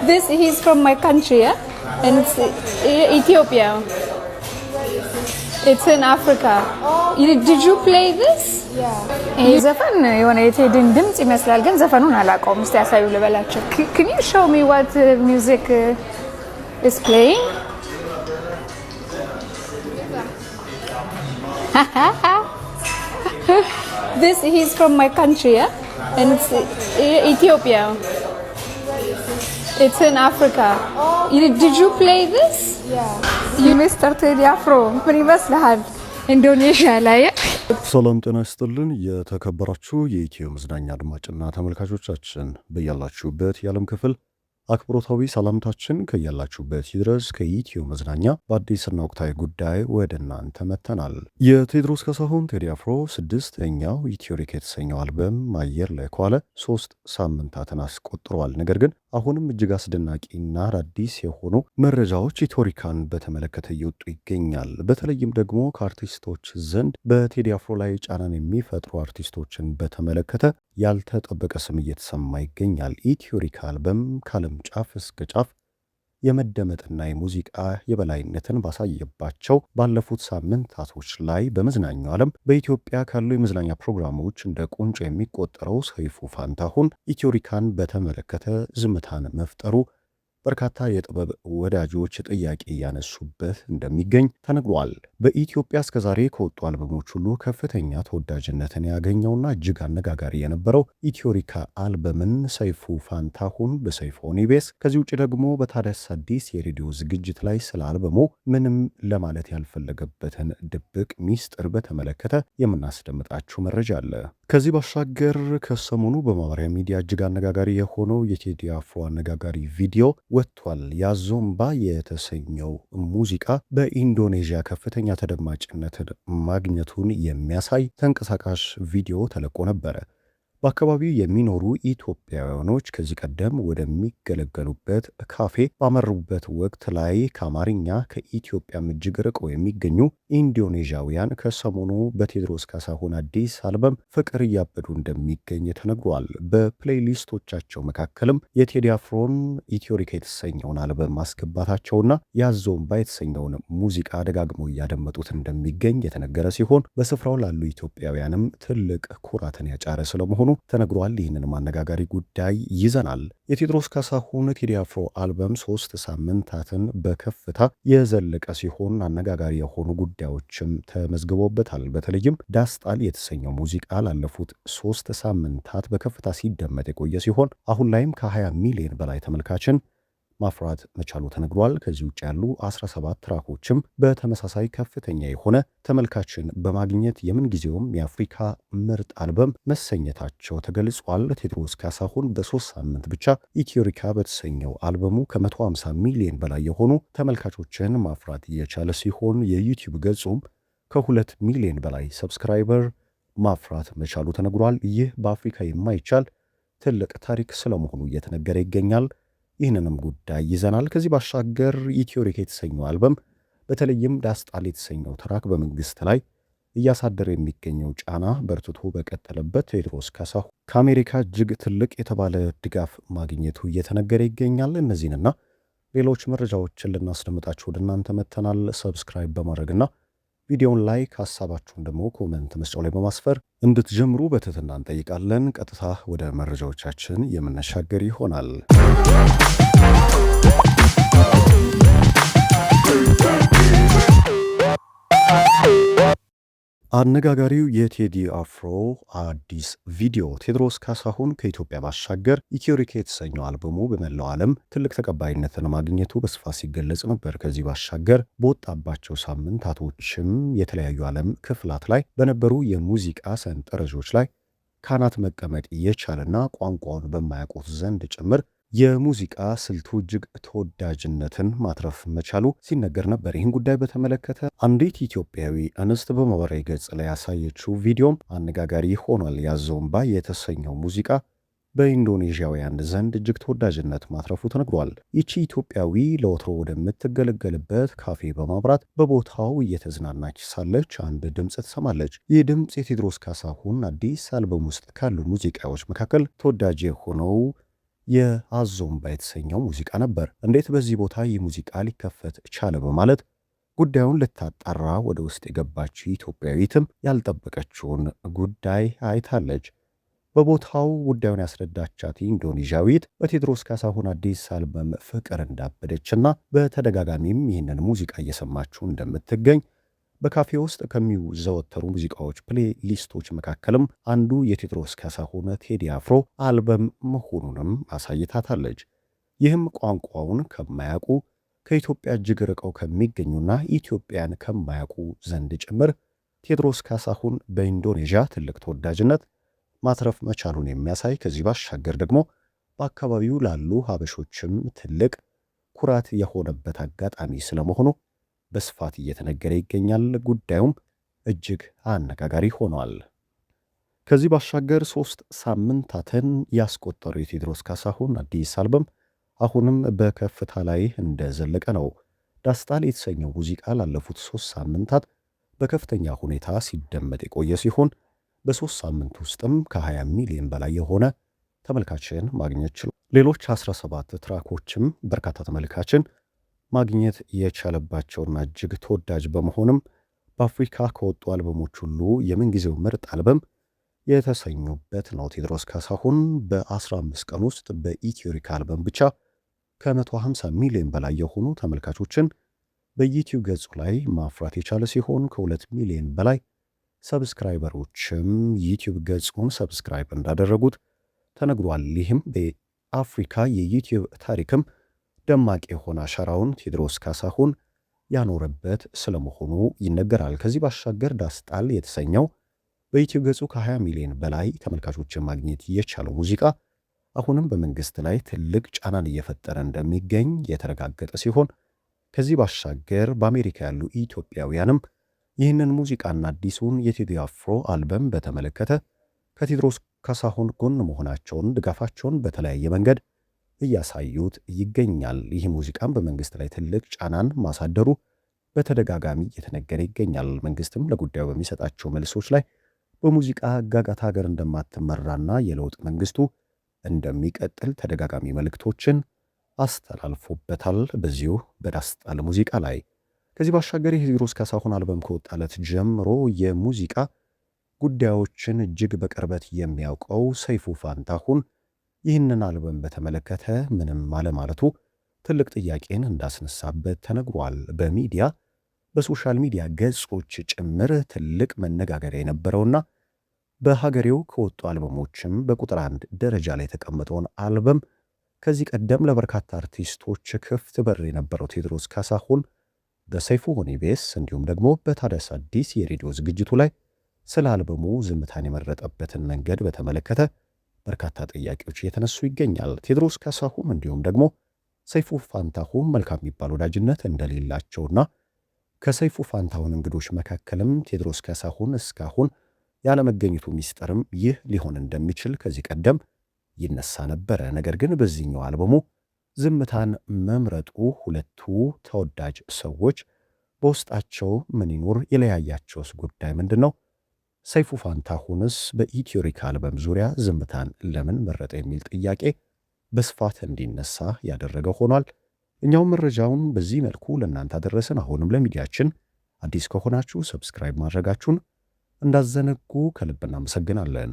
This he's from my country, yeah? And it's Ethiopia. It's in Africa. Did you play this? ይሄ ዘፈን የሆነ የቴዲን ድምጽ ይመስላል ግን ዘፈኑን አላውቀውም። እስቲ ያሳዩ ልበላችሁ። Can you show me what music is playing? This he's from my country, yeah? And it's Ethiopia. It's in Africa. Did you play this? You Mr. Teddy Afro ምን ይመስልሃል? ኢንዶኔዥያ ላይ ሰላም ጤና ይስጥልን። የተከበራችሁ የኢትዮ መዝናኛ አድማጭና ተመልካቾቻችን በያላችሁበት የዓለም ክፍል አክብሮታዊ ሰላምታችን ከያላችሁበት ይድረስ። ከኢትዮ መዝናኛ በአዲስና ወቅታዊ ጉዳይ ወደ እናንተ መተናል። የቴዎድሮስ ካሳሁን ቴዲ አፍሮ ስድስተኛው ኢትዮሪክ የተሰኘው አልበም አየር ላይ ከዋለ 3 ሳምንታትን አስቆጥሯል። ነገር ግን አሁንም እጅግ አስደናቂና አዳዲስ የሆኑ መረጃዎች ኢትዮሪካን በተመለከተ እየወጡ ይገኛል። በተለይም ደግሞ ከአርቲስቶች ዘንድ በቴዲ አፍሮ ላይ ጫናን የሚፈጥሩ አርቲስቶችን በተመለከተ ያልተጠበቀ ስም እየተሰማ ይገኛል። ኢትዮሪካ አልበም ከዓለም ጫፍ እስከ ጫፍ የመደመጥና የሙዚቃ የበላይነትን ባሳየባቸው ባለፉት ሳምንታቶች ላይ በመዝናኛው ዓለም በኢትዮጵያ ካሉ የመዝናኛ ፕሮግራሞች እንደ ቁንጮ የሚቆጠረው ሰይፉ ፋንታሁን ኢትዮሪካን በተመለከተ ዝምታን መፍጠሩ በርካታ የጥበብ ወዳጆች ጥያቄ እያነሱበት እንደሚገኝ ተነግሯል። በኢትዮጵያ እስከዛሬ ከወጡ አልበሞች ሁሉ ከፍተኛ ተወዳጅነትን ያገኘውና እጅግ አነጋጋሪ የነበረው ኢትዮሪካ አልበምን ሰይፉ ፋንታሁን በሰይፉ ኢቢኤስ ከዚህ ውጭ ደግሞ በታዲያስ አዲስ የሬዲዮ ዝግጅት ላይ ስለ አልበሙ ምንም ለማለት ያልፈለገበትን ድብቅ ሚስጥር በተመለከተ የምናስደምጣችሁ መረጃ አለ። ከዚህ ባሻገር ከሰሞኑ በማህበራዊ ሚዲያ እጅግ አነጋጋሪ የሆነው የቴዲ አፍሮ አነጋጋሪ ቪዲዮ ወጥቷል። ያዞምባ የተሰኘው ሙዚቃ በኢንዶኔዥያ ከፍተኛ ተደማጭነትን ማግኘቱን የሚያሳይ ተንቀሳቃሽ ቪዲዮ ተለቆ ነበረ። በአካባቢው የሚኖሩ ኢትዮጵያውያኖች ከዚህ ቀደም ወደሚገለገሉበት ካፌ ባመሩበት ወቅት ላይ ከአማርኛ ከኢትዮጵያም እጅግ ርቀው የሚገኙ ኢንዶኔዥያውያን ከሰሞኑ በቴዎድሮስ ካሳሁን አዲስ አልበም ፍቅር እያበዱ እንደሚገኝ ተነግሯል። በፕሌይሊስቶቻቸው መካከልም የቴዲ አፍሮን ኢትዮሪካ የተሰኘውን አልበም ማስገባታቸውና ያዞምባ የተሰኘውን ሙዚቃ ደጋግመው እያደመጡት እንደሚገኝ የተነገረ ሲሆን በስፍራው ላሉ ኢትዮጵያውያንም ትልቅ ኩራትን ያጫረ ስለመሆኑ ተነግሯል። ይህንን አነጋጋሪ ጉዳይ ይዘናል። የቴዎድሮስ ካሳሁን ቴዲ አፍሮ አልበም 3 ሳምንታትን በከፍታ የዘለቀ ሲሆን አነጋጋሪ የሆኑ ጉዳዮችም ተመዝግቦበታል። በተለይም ዳስጣል የተሰኘው ሙዚቃ ላለፉት 3 ሳምንታት በከፍታ ሲደመጥ የቆየ ሲሆን አሁን ላይም ከ20 ሚሊዮን በላይ ተመልካችን ማፍራት መቻሉ ተነግሯል። ከዚህ ውጭ ያሉ 17 ትራኮችም በተመሳሳይ ከፍተኛ የሆነ ተመልካችን በማግኘት የምንጊዜውም የአፍሪካ ምርጥ አልበም መሰኘታቸው ተገልጿል። ቴዎድሮስ ካሳሁን በ3 ሳምንት ብቻ ኢትዮሪካ በተሰኘው አልበሙ ከ150 ሚሊዮን በላይ የሆኑ ተመልካቾችን ማፍራት እየቻለ ሲሆን የዩቲዩብ ገጹም ከ2 ሚሊዮን በላይ ሰብስክራይበር ማፍራት መቻሉ ተነግሯል። ይህ በአፍሪካ የማይቻል ትልቅ ታሪክ ስለመሆኑ እየተነገረ ይገኛል። ይህንንም ጉዳይ ይዘናል። ከዚህ ባሻገር ኢትዮሪካ የተሰኘው አልበም በተለይም ዳስጣል የተሰኘው ትራክ በመንግስት ላይ እያሳደረ የሚገኘው ጫና በርትቶ በቀጠለበት ቴዎድሮስ ካሳሁን ከአሜሪካ እጅግ ትልቅ የተባለ ድጋፍ ማግኘቱ እየተነገረ ይገኛል። እነዚህንና ሌሎች መረጃዎችን ልናስደምጣችሁ ወደ እናንተ መተናል። ሰብስክራይብ በማድረግና ቪዲዮውን ላይክ ሐሳባችሁን ደግሞ ኮሜንት መስጫው ላይ በማስፈር እንድትጀምሩ በትህትና እንጠይቃለን። ቀጥታ ወደ መረጃዎቻችን የምንሻገር ይሆናል። አነጋጋሪው የቴዲ አፍሮ አዲስ ቪዲዮ ቴዎድሮስ ካሳሁን ከኢትዮጵያ ባሻገር ኢትዮሪካ የተሰኘው አልበሙ በመላው ዓለም ትልቅ ተቀባይነትን ማግኘቱ በስፋት ሲገለጽ ነበር። ከዚህ ባሻገር በወጣባቸው ሳምንታቶችም የተለያዩ ዓለም ክፍላት ላይ በነበሩ የሙዚቃ ሰንጠረዦች ላይ ካናት መቀመጥ የቻለና ቋንቋውን በማያውቁት ዘንድ ጭምር የሙዚቃ ስልቱ እጅግ ተወዳጅነትን ማትረፍ መቻሉ ሲነገር ነበር። ይህን ጉዳይ በተመለከተ አንዲት ኢትዮጵያዊ እንስት በማህበራዊ ገጽ ላይ ያሳየችው ቪዲዮም አነጋጋሪ ሆኗል። ያዞምባ የተሰኘው ሙዚቃ በኢንዶኔዥያውያን ዘንድ እጅግ ተወዳጅነት ማትረፉ ተነግሯል። ይቺ ኢትዮጵያዊ ለወትሮ ወደምትገለገልበት ካፌ በማብራት በቦታው እየተዝናናች ሳለች አንድ ድምፅ ትሰማለች። ይህ ድምፅ የቴዎድሮስ ካሳሁን አዲስ አልበም ውስጥ ካሉ ሙዚቃዎች መካከል ተወዳጅ የሆነው የአዞምባ የተሰኘው ሙዚቃ ነበር። እንዴት በዚህ ቦታ ይህ ሙዚቃ ሊከፈት ቻለ በማለት ጉዳዩን ልታጣራ ወደ ውስጥ የገባችው ኢትዮጵያዊትም ያልጠበቀችውን ጉዳይ አይታለች። በቦታው ጉዳዩን ያስረዳቻት ኢንዶኔዥያዊት በቴዎድሮስ ካሳሁን አዲስ አልበም ፍቅር እንዳበደችና በተደጋጋሚም ይህንን ሙዚቃ እየሰማችው እንደምትገኝ በካፌ ውስጥ ከሚዘወተሩ ሙዚቃዎች ፕሌሊስቶች መካከልም አንዱ የቴዎድሮስ ካሳሁን ቴዲ አፍሮ አልበም መሆኑንም አሳይታታለች። ይህም ቋንቋውን ከማያውቁ ከኢትዮጵያ እጅግ ርቀው ከሚገኙና ኢትዮጵያን ከማያውቁ ዘንድ ጭምር ቴዎድሮስ ካሳሁን በኢንዶኔዥያ ትልቅ ተወዳጅነት ማትረፍ መቻሉን የሚያሳይ ከዚህ ባሻገር ደግሞ በአካባቢው ላሉ ሀበሾችም ትልቅ ኩራት የሆነበት አጋጣሚ ስለመሆኑ በስፋት እየተነገረ ይገኛል። ጉዳዩም እጅግ አነጋጋሪ ሆኗል። ከዚህ ባሻገር 3 ሳምንታትን ያስቆጠሩ የቴዎድሮስ ካሳሁን አዲስ አልበም አሁንም በከፍታ ላይ እንደዘለቀ ነው። ዳስጣል የተሰኘው ሙዚቃ ላለፉት 3 ሳምንታት በከፍተኛ ሁኔታ ሲደመጥ የቆየ ሲሆን በ3 ሳምንት ውስጥም ከ20 ሚሊዮን በላይ የሆነ ተመልካችን ማግኘት ችሏል። ሌሎች 17 ትራኮችም በርካታ ተመልካችን ማግኘት የቻለባቸውና እጅግ ተወዳጅ በመሆንም በአፍሪካ ከወጡ አልበሞች ሁሉ የምንጊዜው ምርጥ አልበም የተሰኙበት ነው። ቴዎድሮስ ካሳሁን በ15 ቀን ውስጥ በኢትዮሪካ አልበም ብቻ ከ150 ሚሊዮን በላይ የሆኑ ተመልካቾችን በዩቲዩብ ገጹ ላይ ማፍራት የቻለ ሲሆን ከ2 ሚሊዮን በላይ ሰብስክራይበሮችም ዩቲዩብ ገጹን ሰብስክራይብ እንዳደረጉት ተነግሯል። ይህም በአፍሪካ የዩቲዩብ ታሪክም ደማቅ የሆነ አሻራውን ቴዎድሮስ ካሳሁን ያኖረበት ስለመሆኑ ይነገራል። ከዚህ ባሻገር ዳስጣል የተሰኘው በዩቲዩብ ገጹ ከ20 ሚሊዮን በላይ ተመልካቾችን ማግኘት የቻለው ሙዚቃ አሁንም በመንግስት ላይ ትልቅ ጫናን እየፈጠረ እንደሚገኝ የተረጋገጠ ሲሆን ከዚህ ባሻገር በአሜሪካ ያሉ ኢትዮጵያውያንም ይህንን ሙዚቃና አዲሱን የቴዲ አፍሮ አልበም በተመለከተ ከቴዎድሮስ ካሳሁን ጎን መሆናቸውን ድጋፋቸውን በተለያየ መንገድ እያሳዩት ይገኛል። ይህ ሙዚቃም በመንግስት ላይ ትልቅ ጫናን ማሳደሩ በተደጋጋሚ እየተነገረ ይገኛል። መንግስትም ለጉዳዩ በሚሰጣቸው መልሶች ላይ በሙዚቃ ጋጋታ ሀገር እንደማትመራና የለውጥ መንግስቱ እንደሚቀጥል ተደጋጋሚ መልእክቶችን አስተላልፎበታል። በዚሁ በዳስጣል ሙዚቃ ላይ ከዚህ ባሻገር የቴዎድሮስ ካሳሁን አልበም ከወጣለት ጀምሮ የሙዚቃ ጉዳዮችን እጅግ በቅርበት የሚያውቀው ሰይፉ ፋንታሁን ይህንን አልበም በተመለከተ ምንም አለማለቱ ትልቅ ጥያቄን እንዳስነሳበት ተነግሯል። በሚዲያ በሶሻል ሚዲያ ገጾች ጭምር ትልቅ መነጋገሪያ የነበረውና በሀገሬው ከወጡ አልበሞችም በቁጥር 1 ደረጃ ላይ የተቀመጠውን አልበም ከዚህ ቀደም ለበርካታ አርቲስቶች ክፍት በር የነበረው ቴዎድሮስ ካሳሁን በሰይፉ ሆኔቤስ እንዲሁም ደግሞ በታዲያስ አዲስ የሬዲዮ ዝግጅቱ ላይ ስለ አልበሙ ዝምታን የመረጠበትን መንገድ በተመለከተ በርካታ ጥያቄዎች እየተነሱ ይገኛል። ቴዎድሮስ ካሳሁን እንዲሁም ደግሞ ሰይፉ ፋንታሁን መልካም የሚባል ወዳጅነት እንደሌላቸውና ከሰይፉ ፋንታሁን እንግዶች መካከልም ቴዎድሮስ ካሳሁን እስካሁን ያለመገኘቱ ሚስጥርም ይህ ሊሆን እንደሚችል ከዚህ ቀደም ይነሳ ነበረ። ነገር ግን በዚህኛው አልበሙ ዝምታን መምረጡ ሁለቱ ተወዳጅ ሰዎች በውስጣቸው ምን ይኖር የለያያቸውስ ጉዳይ ምንድን ነው? ሰይፉ ፋንታሁንስ በኢትዮሪካ አልበም ዙሪያ ዝምታን ለምን መረጠ የሚል ጥያቄ በስፋት እንዲነሳ ያደረገው ሆኗል። እኛውም መረጃውን በዚህ መልኩ ለእናንተ አደረስን። አሁንም ለሚዲያችን አዲስ ከሆናችሁ ሰብስክራይብ ማድረጋችሁን እንዳዘነጉ ከልብ እናመሰግናለን።